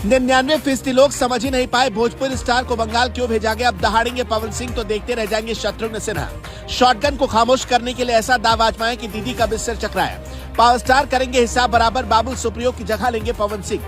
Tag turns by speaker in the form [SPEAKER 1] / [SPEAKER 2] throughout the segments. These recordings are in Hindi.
[SPEAKER 1] 99% लोग समझ ही नहीं पाए भोजपुरी स्टार को बंगाल क्यों भेजा गया। अब दहाड़ेंगे पवन सिंह तो देखते रह जाएंगे शत्रुघ्न सिन्हा। शॉटगन को खामोश करने के लिए ऐसा दाव आजमाया कि दीदी का बिस्तर चकराया। पावर स्टार करेंगे हिसाब बराबर, बाबुल सुप्रियो की जगह लेंगे पवन सिंह।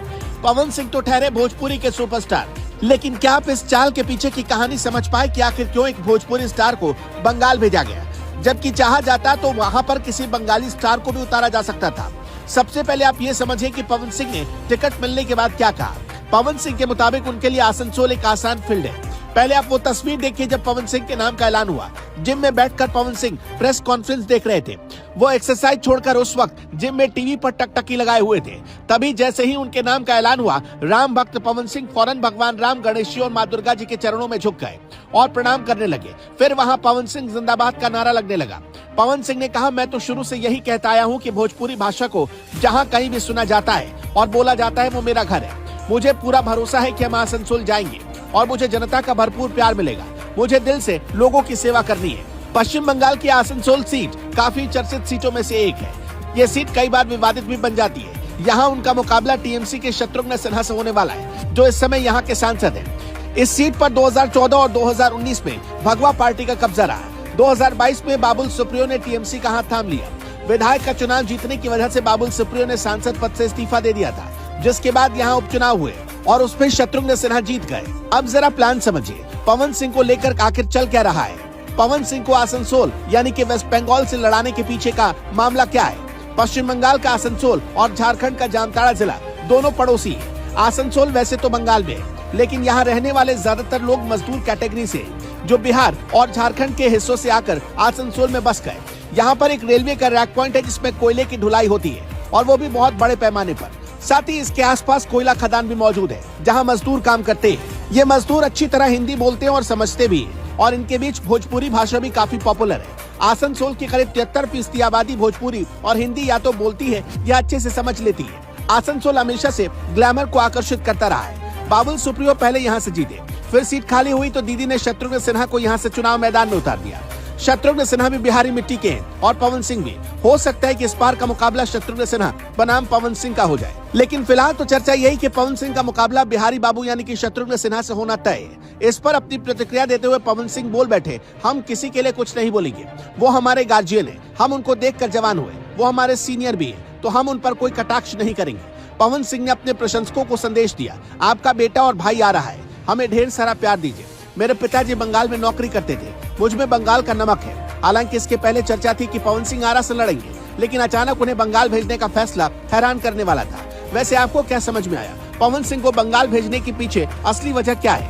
[SPEAKER 1] पवन सिंह तो ठहरे भोजपुरी के सुपरस्टार, लेकिन क्या आप इस चाल के पीछे की कहानी समझ पाए कि आखिर क्यों एक भोजपुरी स्टार को बंगाल भेजा गया, जबकि चाहा जाता तो वहां पर किसी बंगाली स्टार को भी उतारा जा सकता था। सबसे पहले आप ये समझें कि पवन सिंह ने टिकट मिलने के बाद क्या कहा। पवन सिंह के मुताबिक उनके लिए आसनसोल एक आसान फील्ड है। पहले आप वो तस्वीर देखिए जब पवन सिंह के नाम का ऐलान हुआ। जिम में बैठकर पवन सिंह प्रेस कॉन्फ्रेंस देख रहे थे। वो एक्सरसाइज छोड़कर उस वक्त जिम में टीवी पर टकटकी लगाए हुए थे। तभी जैसे ही उनके नाम का ऐलान हुआ, राम भक्त पवन सिंह फौरन भगवान राम, गणेश जी और माँ दुर्गा जी के चरणों में झुक गए और प्रणाम करने लगे। फिर वहाँ पवन सिंह जिंदाबाद का नारा लगने लगा। पवन सिंह ने कहा, मैं तो शुरू से यही कहता आया हूँ कि भोजपुरी भाषा को जहाँ कहीं भी सुना जाता है और बोला जाता है वो मेरा घर है। मुझे पूरा भरोसा है कि हम आसनसोल जाएंगे और मुझे जनता का भरपूर प्यार मिलेगा। मुझे दिल से लोगों की सेवा करनी है। पश्चिम बंगाल की आसनसोल सीट काफी चर्चित सीटों में से एक है। ये सीट कई बार विवादित भी बन जाती है। यहाँ उनका मुकाबला टीएमसी के शत्रुघ्न सिन्हा से होने वाला है, जो इस समय यहाँ के सांसद हैं। इस सीट पर 2014 और 2019 में भगवा पार्टी का कब्जा रहा। 2022 में बाबुल सुप्रियो ने टीएमसी का हाथ थाम लिया। विधायक का चुनाव जीतने की वजह से बाबुल सुप्रियो ने सांसद पद से इस्तीफा दे दिया था, जिसके बाद यहाँ उपचुनाव हुए और उसमें शत्रुघ्न सिन्हा जीत गए। अब जरा प्लान समझिए, पवन सिंह को लेकर आखिर चल क्या रहा है। पवन सिंह को आसनसोल यानी कि वेस्ट बंगाल से लड़ाने के पीछे का मामला क्या है। पश्चिम बंगाल का आसनसोल और झारखंड का जामताड़ा जिला दोनों पड़ोसी है। आसनसोल वैसे तो बंगाल में है, लेकिन यहाँ रहने वाले ज्यादातर लोग मजदूर कैटेगरी से, जो बिहार और झारखंड के हिस्सों से आकर आसनसोल में बस गए। यहाँ पर एक रेलवे का रैक पॉइंट है जिसमें कोयले की ढुलाई होती है, और वो भी बहुत बड़े पैमाने पर। साथ ही इसके आसपास कोयला खदान भी मौजूद है, जहां मजदूर काम करते हैं। ये मजदूर अच्छी तरह हिंदी बोलते हैं और समझते भी हैं, और इनके बीच भोजपुरी भाषा भी काफी पॉपुलर है। आसनसोल की करीब 73% आबादी भोजपुरी और हिंदी या तो बोलती है या अच्छे से समझ लेती है। आसनसोल हमेशा से ग्लैमर को आकर्षित करता रहा है। बाबुल सुप्रियो पहले यहाँ से जीते, फिर सीट खाली हुई तो दीदी ने शत्रुघ्न सिन्हा को यहाँ से चुनाव मैदान में उतार दिया। शत्रुघ्न सिन्हा भी बिहारी मिट्टी के हैं और पवन सिंह भी। हो सकता है कि इस बार का मुकाबला शत्रुघ्न सिन्हा बनाम पवन सिंह का हो जाए, लेकिन फिलहाल तो चर्चा यही कि पवन सिंह का मुकाबला बिहारी बाबू यानी कि शत्रुघ्न सिन्हा से होना तय है। इस पर अपनी प्रतिक्रिया देते हुए पवन सिंह बोल बैठे, हम किसी के लिए कुछ नहीं बोलेंगे। वो हमारे गार्जियन है, हम उनको देखकर जवान हुए। वो हमारे सीनियर भी है, तो हम उन पर कोई कटाक्ष नहीं करेंगे। पवन सिंह ने अपने प्रशंसकों को संदेश दिया, आपका बेटा और भाई आ रहा है, हमें ढेर सारा प्यार दीजिए। मेरे पिताजी बंगाल में नौकरी करते थे, मुझ में बंगाल का नमक है। हालांकि इसके पहले चर्चा थी कि पवन सिंह आरा से लड़ेंगे, लेकिन अचानक उन्हें बंगाल भेजने का फैसला हैरान करने वाला था। वैसे आपको क्या समझ में आया, पवन सिंह को बंगाल भेजने के पीछे असली वजह क्या है?